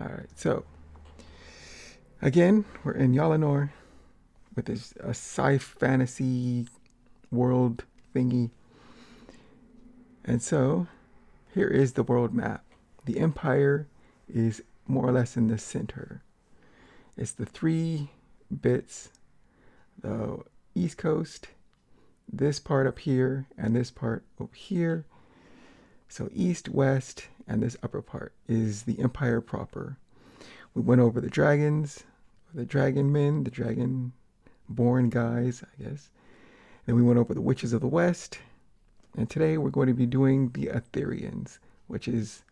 All right, so again, we're in Yalanor with this a sci fantasy world thingy. And so here is the world map. The Empire is more or less in the center. It's the three bits, the East Coast, this part up here, and this part over here. So east, west, and this upper part is the Empire proper. We went over the dragons, the dragon men, the dragon born guys, I guess. Then we went over the witches of the west. And today we're going to be doing the Aetherians, which is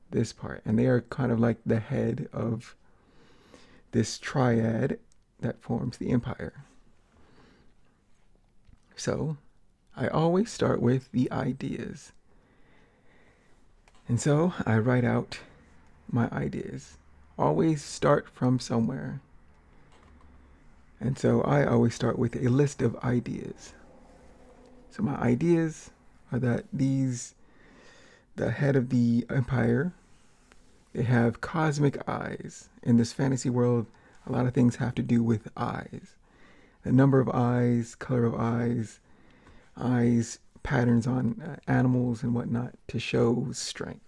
this part. And they are kind of like the head of this triad that forms the Empire. So I always start with the ideas. And so I write out my ideas. Always start from somewhere. And so I always start with a list of ideas. So my ideas are that the head of the empire, they have cosmic eyes. In this fantasy world, a lot of things have to do with eyes. The number of eyes, color of eyes patterns on animals and whatnot to show strength.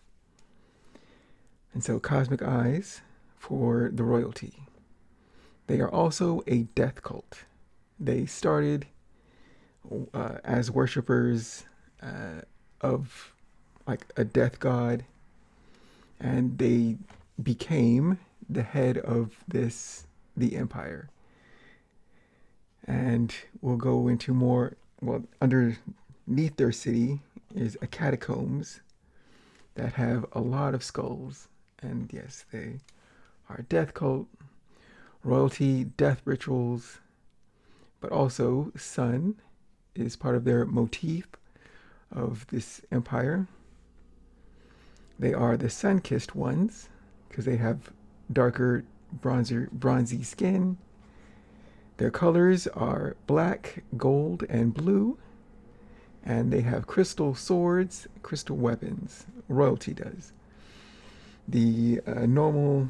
And so cosmic eyes for the royalty. They are also a death cult. They started as worshippers of like a death god, and they became the head of the empire. And we'll go into more. Well, underneath their city is a catacombs that have a lot of skulls. And yes, they are death cult, royalty, death rituals, but also sun is part of their motif of this empire. They are the sun-kissed ones because they have darker, bronzy skin. Their colors are black, gold, and blue. And they have crystal swords, crystal weapons. Royalty does. The normal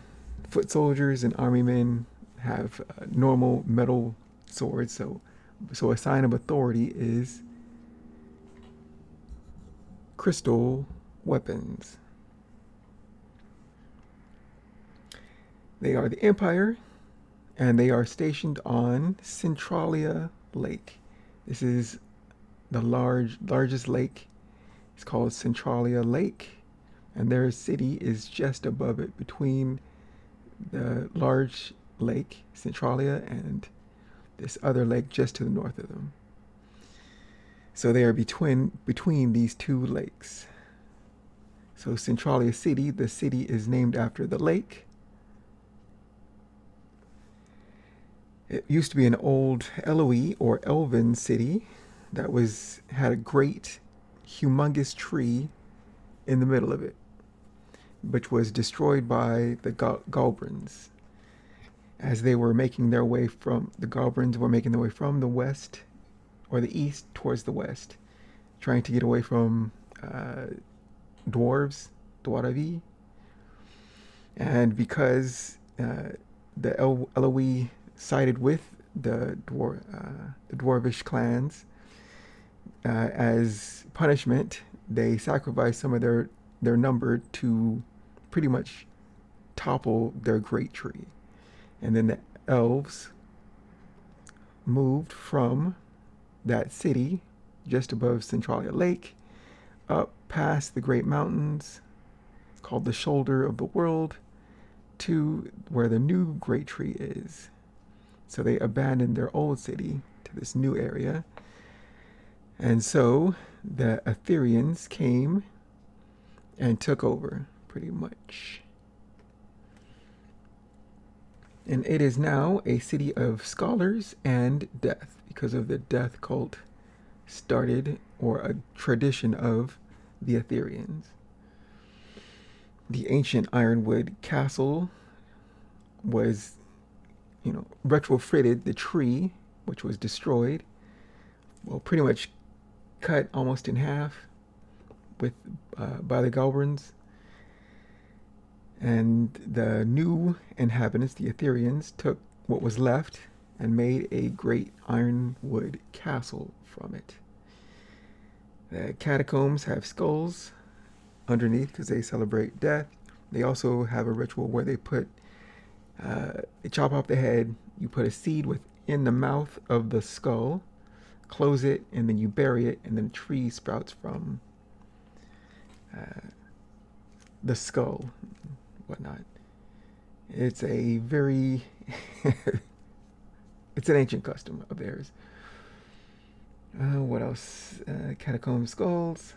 foot soldiers and army men have normal metal swords. So a sign of authority is crystal weapons. They are the Empire, and they are stationed on Centralia Lake. This is the largest lake. It's called Centralia Lake, and their city is just above it, between the large lake, Centralia, and this other lake just to the north of them. So they are between these two lakes. So Centralia City, the city is named after the lake. It used to be an old Eloe or Elven city that had a great, humongous tree in the middle of it, which was destroyed by the Galbrins as they were making their way from the Galbrins were making their way from the west or the east towards the west, trying to get away from Dwarvi, and because the Eloe sided with the dwarvish clans, as punishment, they sacrificed some of their number to pretty much topple their great tree. And then the elves moved from that city just above Centralia Lake up past the great mountains called the Shoulder of the World to where the new great tree is. So they abandoned their old city to this new area. And so the Aetherians came and took over, pretty much. And it is now a city of scholars and death because of the death cult started, or a tradition of the Aetherians. The ancient ironwood castle was, retrofitted. The tree, which was destroyed, well, pretty much cut almost in half by the Galbrins. And the new inhabitants, the Ethereans, took what was left and made a great ironwood castle from it. The catacombs have skulls underneath because they celebrate death. They also have a ritual where they chop off the head, you put a seed within the mouth of the skull, close it, and then you bury it, and then a tree sprouts from the skull, whatnot. It's a very, it's an ancient custom of theirs. What else? Catacomb skulls.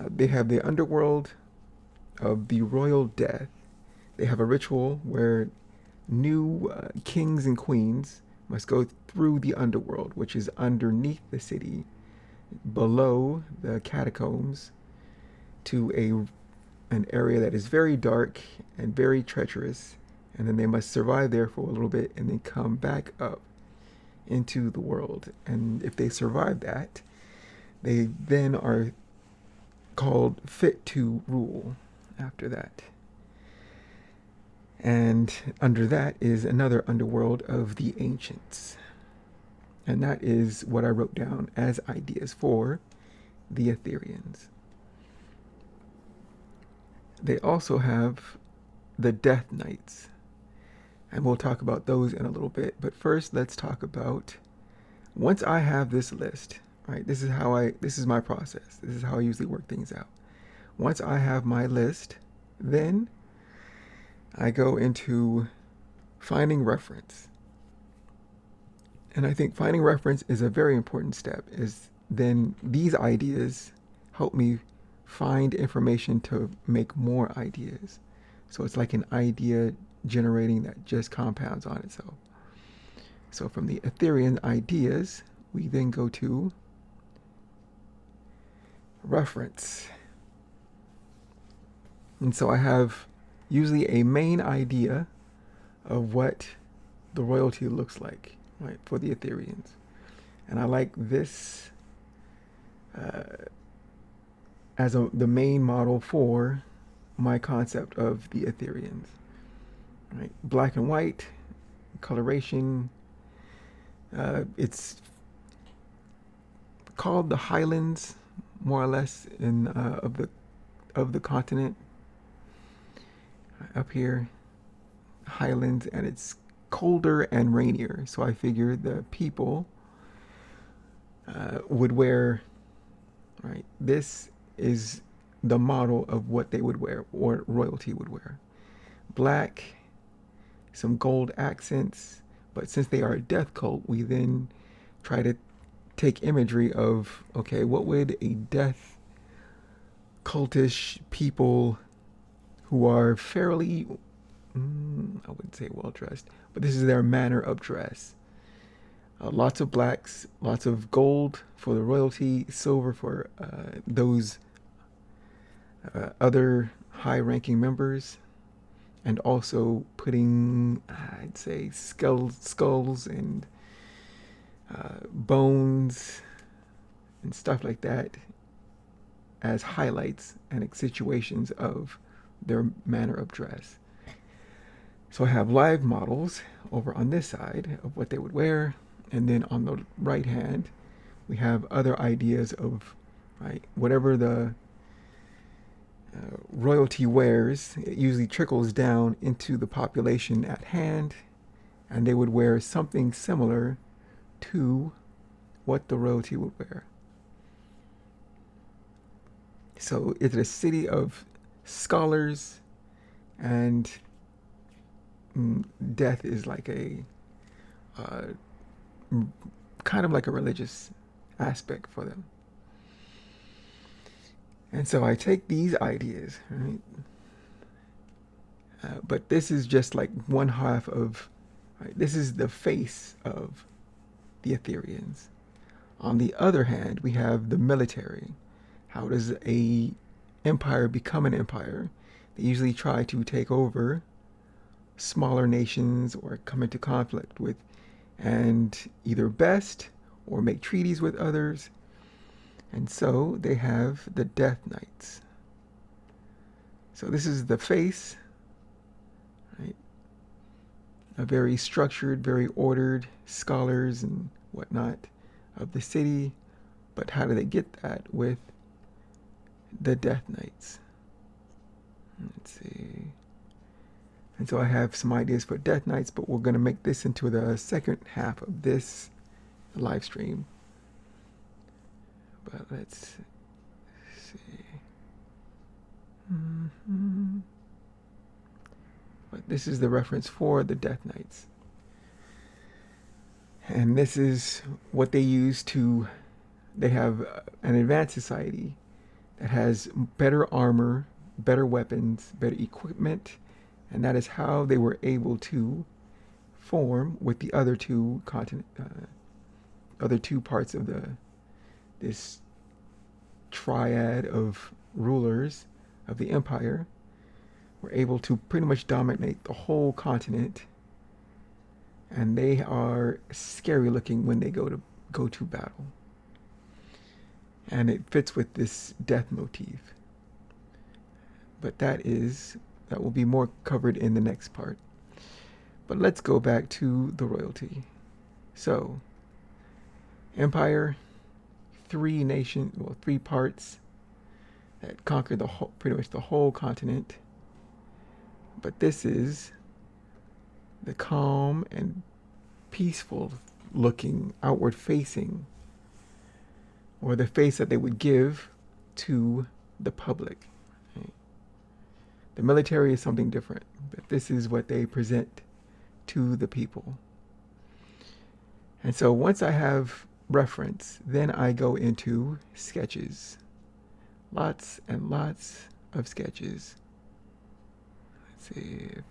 They have the underworld of the royal death. They have a ritual where new kings and queens must go through the underworld, which is underneath the city, below the catacombs, to an area that is very dark and very treacherous, and then they must survive there for a little bit and then come back up into the world. And if they survive that, they then are called fit to rule after that. And under that is another underworld of the ancients. And that is what I wrote down as ideas for the Ethereans. They also have the Death Knights. And we'll talk about those in a little bit. But first, let's talk about, once I have this list, right? This is my process. This is how I usually work things out. Once I have my list, then I go into finding reference. And I think finding reference is a very important step, is then these ideas help me find information to make more ideas. So it's like an idea generating that just compounds on itself. So from the Etherean ideas, we then go to reference. And so I have usually a main idea of what the royalty looks like, right, for the Ethereans. And I like this as the main model for my concept of the Ethereans. Right? Black and white, coloration. It's called the Highlands, more or less, of the continent. Up here, Highlands, and it's colder and rainier. So I figured the people would wear, right? This is the model of what they would wear, or royalty would wear. Black, some gold accents, but since they are a death cult, we then try to take imagery of, okay, what would a death cultish people who are fairly, I wouldn't say well-dressed, but this is their manner of dress. Lots of blacks, lots of gold for the royalty, silver for those other high-ranking members, and also putting, I'd say, skulls and bones and stuff like that as highlights and accentuations of their manner of dress. So I have live models over on this side of what they would wear, and then on the right hand we have other ideas of, right, whatever the royalty wears, it usually trickles down into the population at hand, and they would wear something similar to what the royalty would wear. So it's a city of scholars, and death is like a kind of like a religious aspect for them. And so I take these ideas, right? But this is just like one half of, right? This is the face of the Ethereans. On the other hand, we have the military. How does a empire become an empire? They usually try to take over smaller nations or come into conflict with, and either best or make treaties with others. And so they have the Death Knights. So this is the face a very structured, very ordered scholars and whatnot of the city. But how do they get that? With the Death Knights. Let's see. And so I have some ideas for Death Knights, but we're going to make this into the second half of this live stream. But let's see. But this is the reference for the Death Knights. And this is what they use to, they have an advanced society that has better armor, better weapons, better equipment, and that is how they were able to form with the other two parts of this triad of rulers of the empire. Were able to pretty much dominate the whole continent, and they are scary looking when they go to battle. And it fits with this death motif. But that will be more covered in the next part. But let's go back to the royalty. So, empire, three parts that conquered pretty much the whole continent. But this is the calm and peaceful looking, outward facing, or the face that they would give to the public. Right? The military is something different, but this is what they present to the people. And so once I have reference, then I go into sketches. Lots and lots of sketches. Let's see if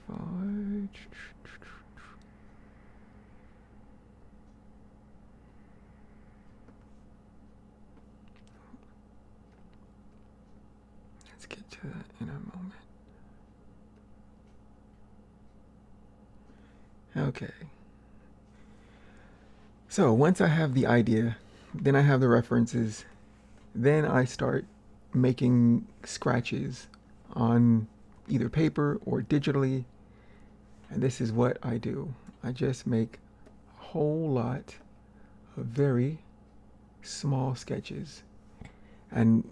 let's get to that in a moment. Okay. So once I have the idea, then I have the references, then I start making scratches on either paper or digitally. And this is what I do. I just make a whole lot of very small sketches. And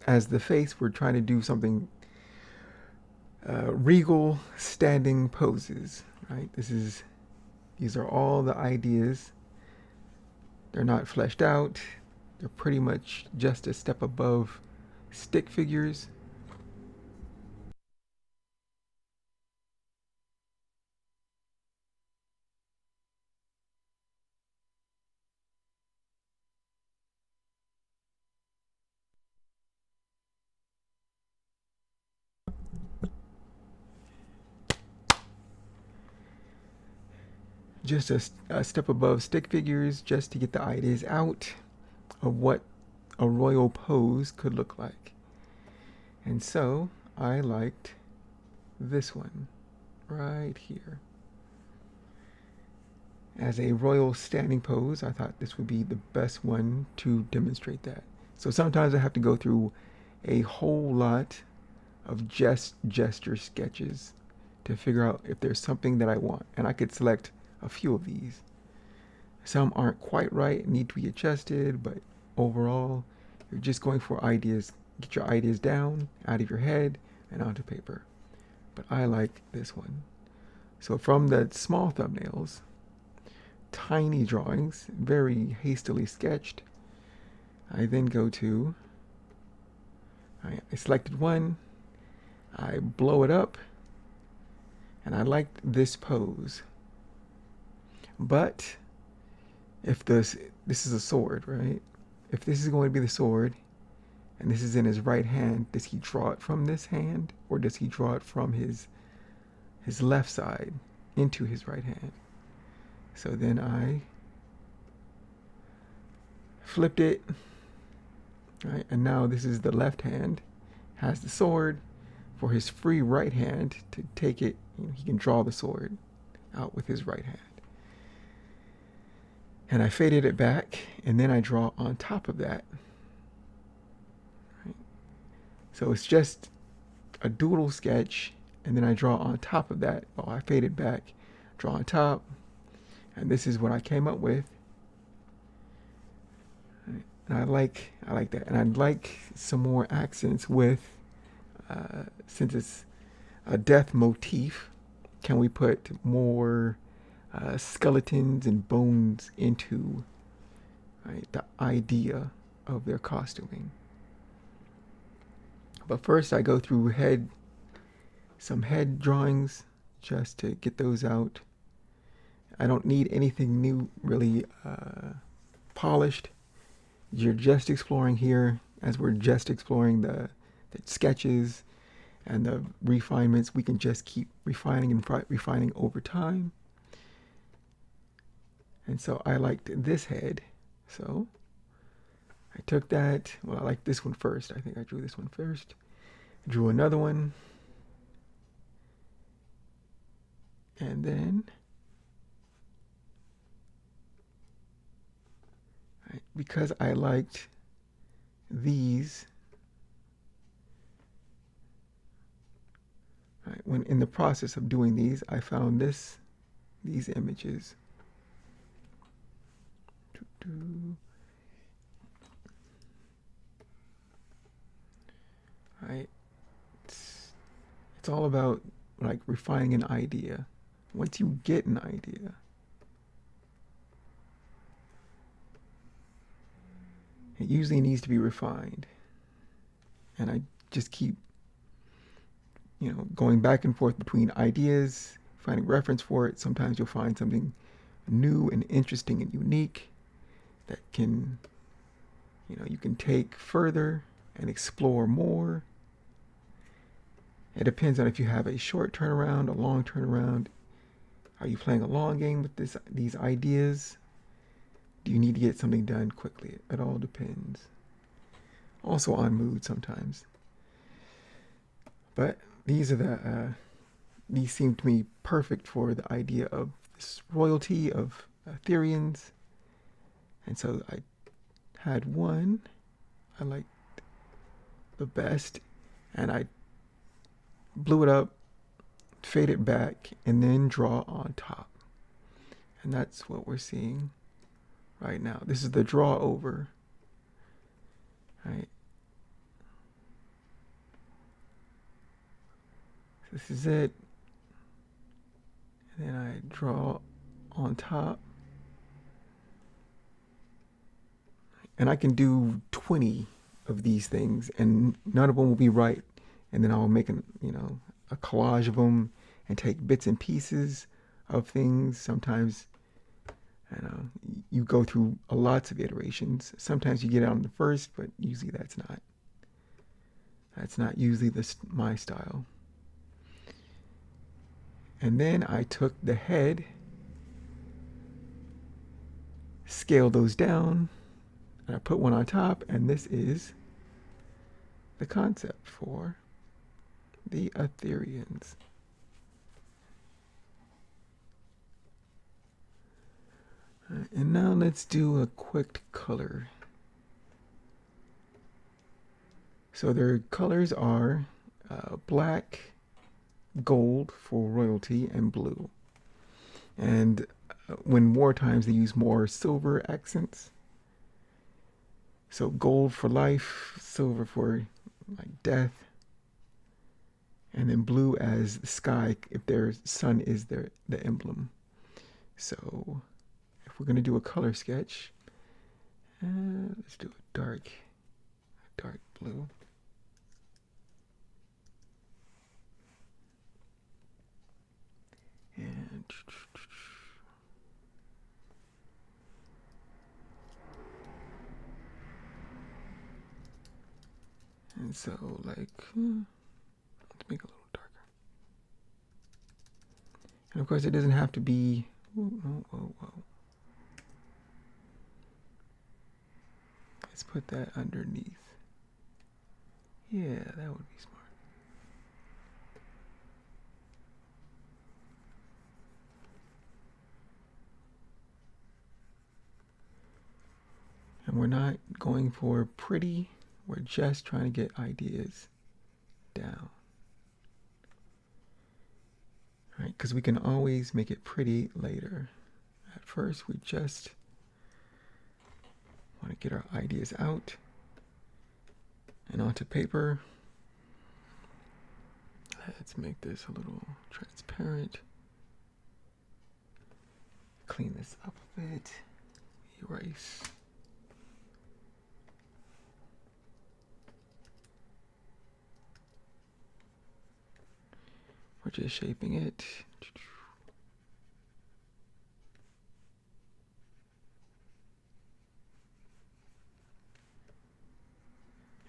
as the face, we're trying to do something regal standing poses, right? These are all the ideas. They're not fleshed out. They're pretty much just a step above stick figures. Just a step above stick figures, just to get the ideas out of what a royal pose could look like. And so I liked this one right here. As a royal standing pose, I thought this would be the best one to demonstrate that. So sometimes I have to go through a whole lot of gesture sketches to figure out if there's something that I want. And I could select a few of these. Some aren't quite right, need to be adjusted, but overall, you're just going for ideas. Get your ideas down, out of your head, and onto paper. But I like this one. So from the small thumbnails, tiny drawings, very hastily sketched, I then go to, I selected one, I blow it up, and I liked this pose. But if this is a sword, right? If this is going to be the sword, and this is in his right hand, does he draw it from this hand, or does he draw it from his left side into his right hand? So then I flipped it, right? And now this is the left hand, has the sword. For his free right hand to take it, he can draw the sword out with his right hand. And I faded it back, and then I draw on top of that. Right? So it's just a doodle sketch, and then I draw on top of that. Oh, I faded back, draw on top, and this is what I came up with. And I like that, and I'd like some more accents with, since it's a death motif, can we put more skeletons and bones into, right, the idea of their costuming. But first I go through some head drawings just to get those out. I don't need anything new really polished. You're just exploring here, as we're just exploring the sketches and the refinements. We can just keep refining and refining over time. And so I liked this head, so I took that. Well, I liked this one first. I think I drew this one first. Drew another one, and then because I liked these, when in the process of doing these, I found these images. Right, it's all about like refining an idea. Once you get an idea, it usually needs to be refined. And I just keep, going back and forth between ideas, finding reference for it. Sometimes you'll find something new and interesting and unique that can, you can take further and explore more. It depends on if you have a short turnaround, a long turnaround. Are you playing a long game with these ideas? Do you need to get something done quickly? It all depends. Also on mood sometimes. But these are these seem to me perfect for the idea of this royalty of Therians. And so I had one I liked the best, and I blew it up, fade it back, and then draw on top. And that's what we're seeing right now. This is the draw over, right? This is it. And then I draw on top. And I can do 20 of these things, and none of them will be right. And then I'll make a collage of them and take bits and pieces of things. Sometimes, you go through lots of iterations. Sometimes you get it on the first, but usually that's not usually my style. And then I took the head, scaled those down, and I put one on top, and this is the concept for the Aetherians. And now let's do a quick color. So their colors are black, gold for royalty, and blue. And when war times, they use more silver accents. So gold for life, silver for like death, and then blue as the sky if their sun is the emblem. So if we're going to do a color sketch, let's do a dark blue. And so, like, let's make it a little darker. And of course, it doesn't have to be. Whoa. Let's put that underneath. Yeah, that would be smart. And we're not going for pretty. We're just trying to get ideas down. right? Because we can always make it pretty later. At first, we just want to get our ideas out and onto paper. Let's make this a little transparent. Clean this up a bit. Erase. We're just shaping it.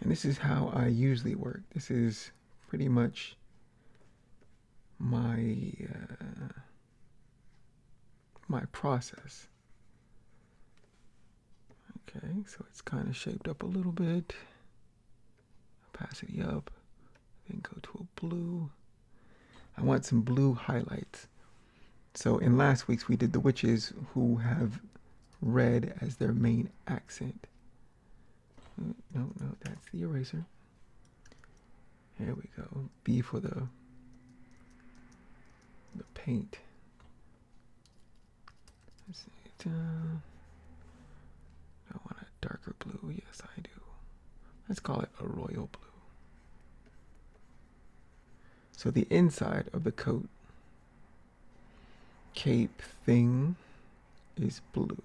And this is how I usually work. This is pretty much my my process. Okay, so it's kind of shaped up a little bit. Opacity up, then go to a blue. I want some blue highlights. So in last week's we did the witches who have red as their main accent. No, that's the eraser. Here we go. B for the paint. Let's see. I want a darker blue. Yes, I do. Let's call it a royal blue. So the inside of the coat, cape thing, is blue.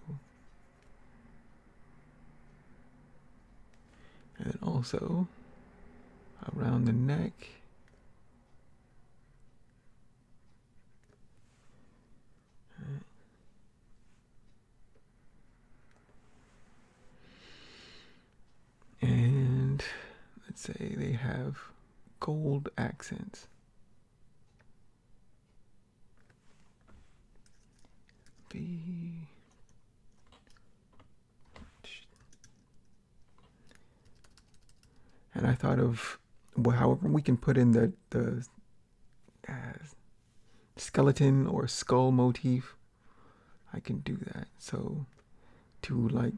And then also around the neck, and let's say they have gold accents. B. And I thought of, well, however we can put in the skeleton or skull motif, I can do that. So to like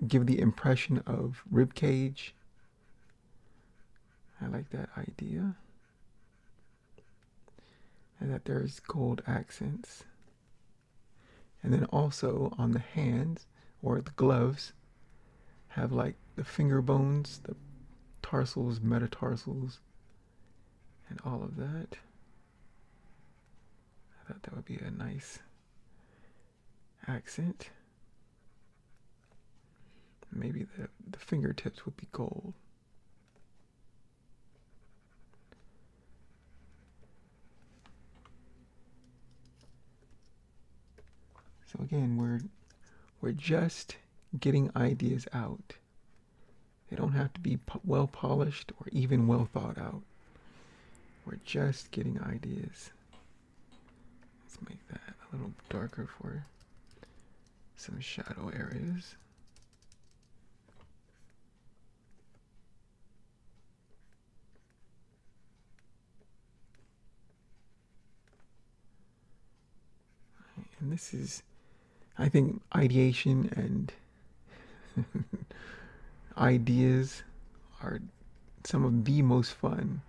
give the impression of rib cage, I like that idea. And that there's gold accents. And then also on the hands or the gloves have like the finger bones, the tarsals, metatarsals, and all of that. I thought that would be a nice accent. Maybe the fingertips would be gold. So again, we're just getting ideas out. They don't have to be well polished or even well thought out. We're just getting ideas. Let's make that a little darker for some shadow areas. And this is, I think, ideation and ideas are some of the most fun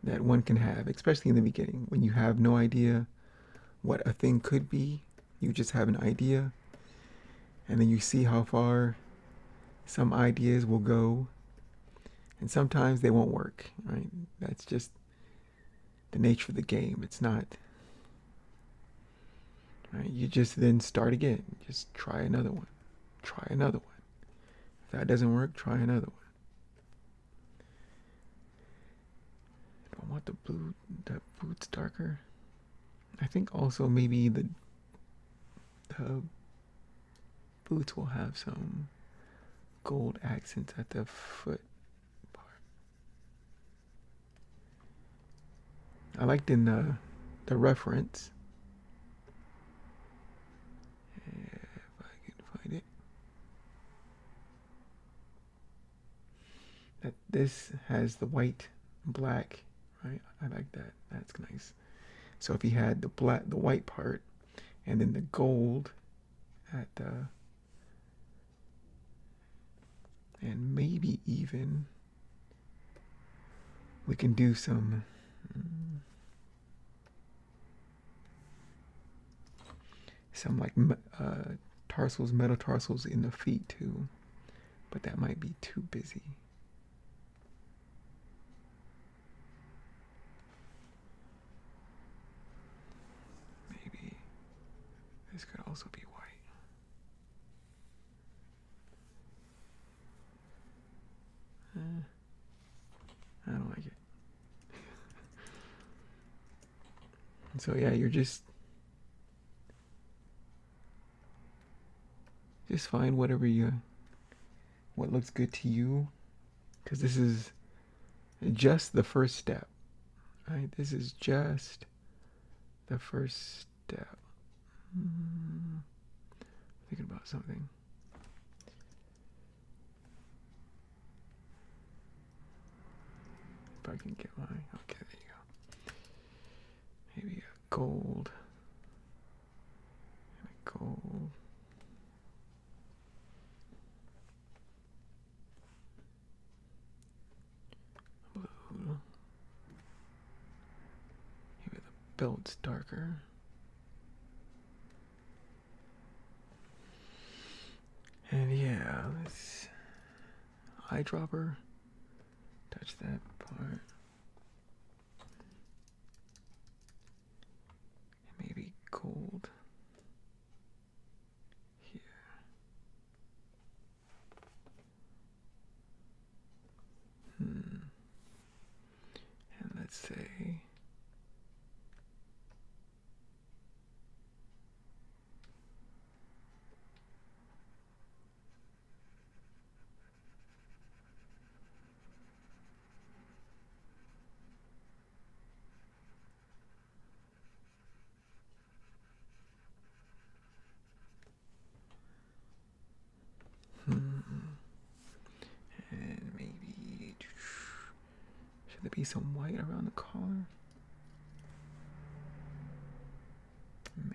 that one can have, especially in the beginning when you have no idea what a thing could be. You just have an idea, and then you see how far some ideas will go, and sometimes they won't work, right? That's just the nature of the game. It's not, right? You just then start again. Just try another one. Try another one. If that doesn't work, try another one. Do I want the boots darker? I think also maybe the boots will have some gold accents at the foot part. I liked in the reference, if I can find it, that this has the white and black, right? I like that. That's nice. So if you had the white part, and then the gold at the, and maybe even we can do some some like tarsals, metatarsals in the feet too, but that might be too busy. Maybe this could also be white. I don't like it. So yeah, you're just find what looks good to you, because this is just the first step, right? This is just the first step. Thinking about something. If I can get my, okay, there you go. Maybe a gold and a gold. Blue. Maybe the belt's darker. And yeah, let's eyedropper. Touch that part. Maybe gold here. And let's say and maybe should there be some white around the collar?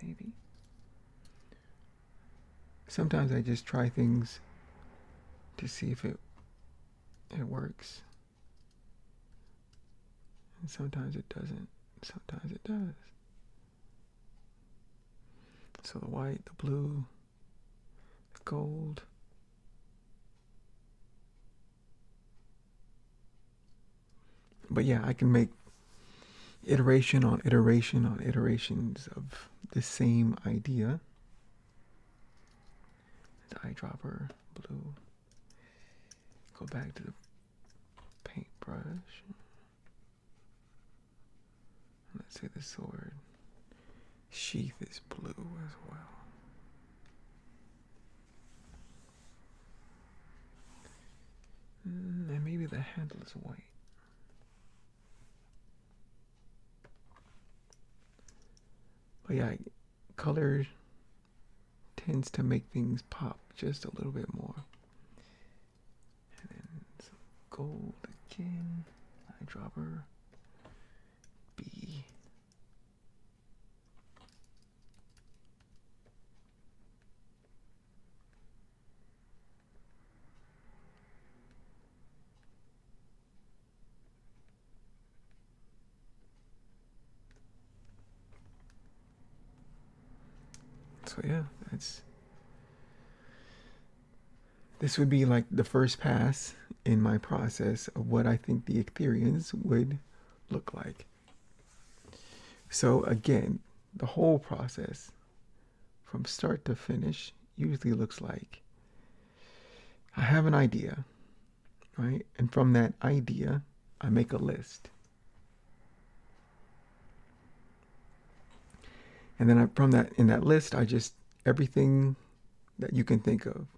Maybe. Sometimes I just try things to see if it works. And sometimes it doesn't. Sometimes it does. So the white, the blue, the gold. But yeah, I can make iteration on iteration on iterations of the same idea. The eyedropper, blue. Go back to the paintbrush. Let's say the sword sheath is blue as well. And maybe the handle is white. But yeah, color tends to make things pop just a little bit more. And then some gold again, eyedropper, B. So yeah, this would be like the first pass in my process of what I think the Ethereans would look like. So again, the whole process from start to finish usually looks like I have an idea, right? And from that idea, I make a list. And then in that list, I just, everything that you can think of,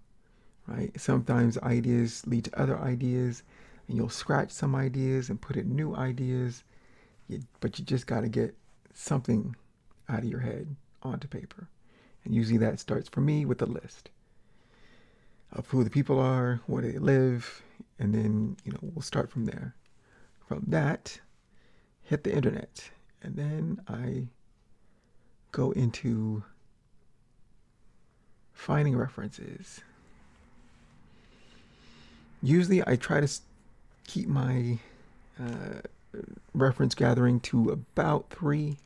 right? Sometimes ideas lead to other ideas, and you'll scratch some ideas and put in new ideas, but you just got to get something out of your head onto paper. And usually that starts for me with a list of who the people are, where they live, and then, we'll start from there. From that, hit the internet, and then I go into finding references. Usually I try to keep my reference gathering to about three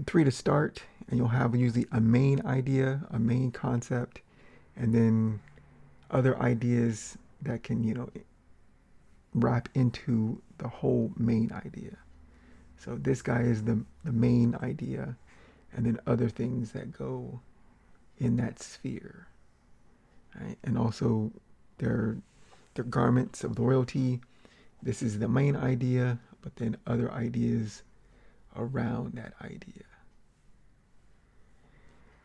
to start, and you'll have usually a main idea, a main concept, and then other ideas that can, wrap into the whole main idea. So this guy is the main idea, and then other things that go in that sphere. Right? And also their garments of loyalty. This is the main idea, but then other ideas around that idea.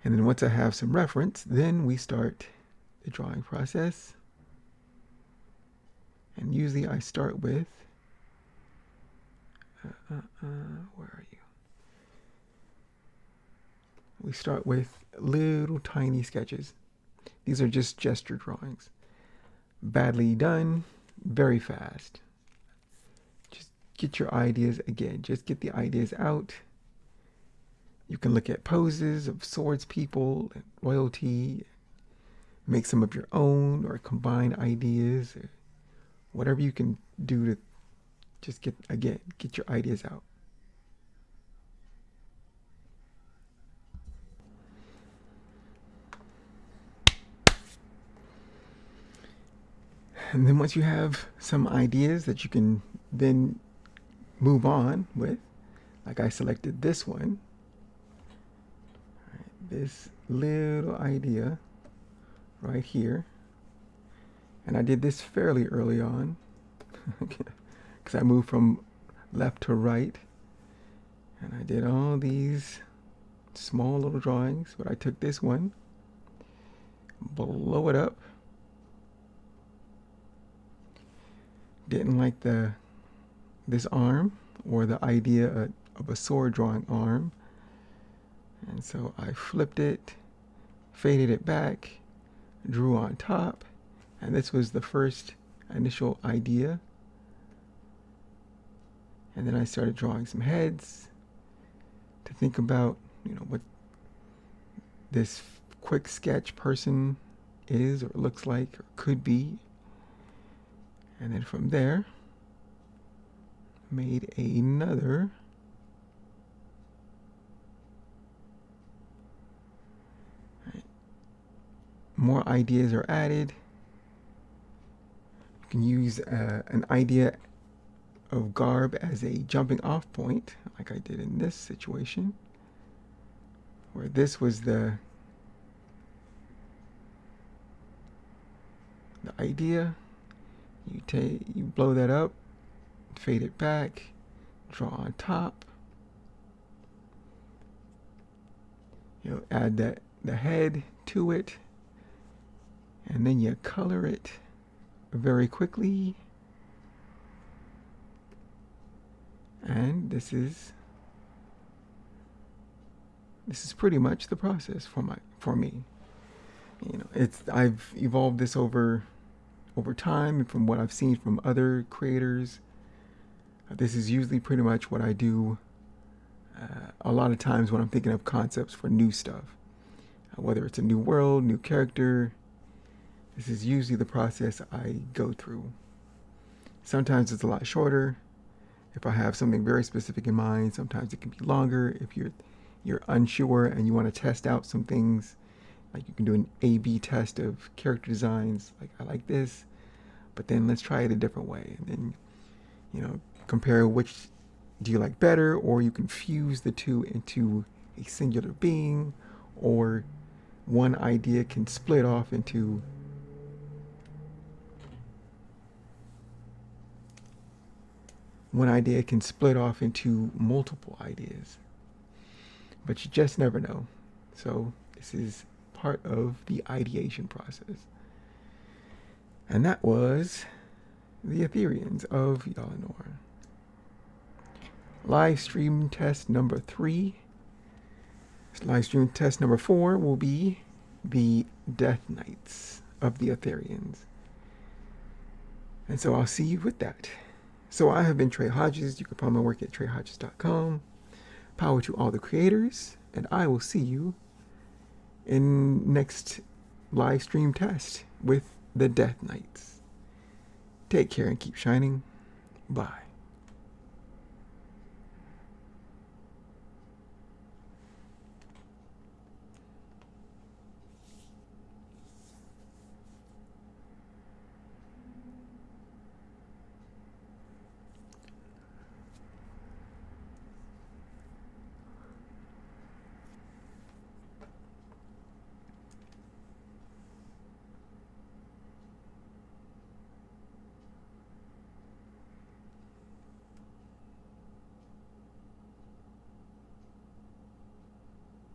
And then once I have some reference, then we start the drawing process. And usually I start with, where are you? We start with little tiny sketches. These are just gesture drawings. Badly done, very fast. Just get your ideas, again, just get the ideas out. You can look at poses of swords people and royalty, make some of your own or combine ideas, or whatever you can do to just get your ideas out. And then once you have some ideas that you can then move on with, like I selected this one, this little idea right here, and I did this fairly early on because I moved from left to right, and I did all these small little drawings, but I took this one, blow it up. Didn't like this arm or the idea of a sword drawing arm, and so I flipped it, faded it back, drew on top, and this was the first initial idea. And then I started drawing some heads to think about, what this quick sketch person is or looks like or could be. And then from there, made another. Right. More ideas are added. You can use an idea of garb as a jumping off point, like I did in this situation, where this was the idea. You blow that up, fade it back, draw on top. Add the head to it, and then you color it very quickly. And this is pretty much the process for me. I've evolved this over time, and from what I've seen from other creators, this is usually pretty much what I do a lot of times when I'm thinking of concepts for new stuff, whether it's a new world, new character. This is usually the process I go through. Sometimes it's a lot shorter if I have something very specific in mind. Sometimes it can be longer if you're unsure and you want to test out some things. Like you can do an A/B test of character designs. Like, I like this, but then let's try it a different way. And then, compare which do you like better, or you can fuse the two into a singular being, or one idea can split off into multiple ideas. But you just never know. So this is part of the ideation process. And that was the Ethereans of Yalanor. Live stream test number 3. Live stream test number 4 will be the Death Knights of the Ethereans. And so I'll see you with that. So I have been Trey Hodges. You can find my work at treyhodges.com. Power to all the creators, and I will see you in next live stream test with the Death Knights. Take care and keep shining. Bye.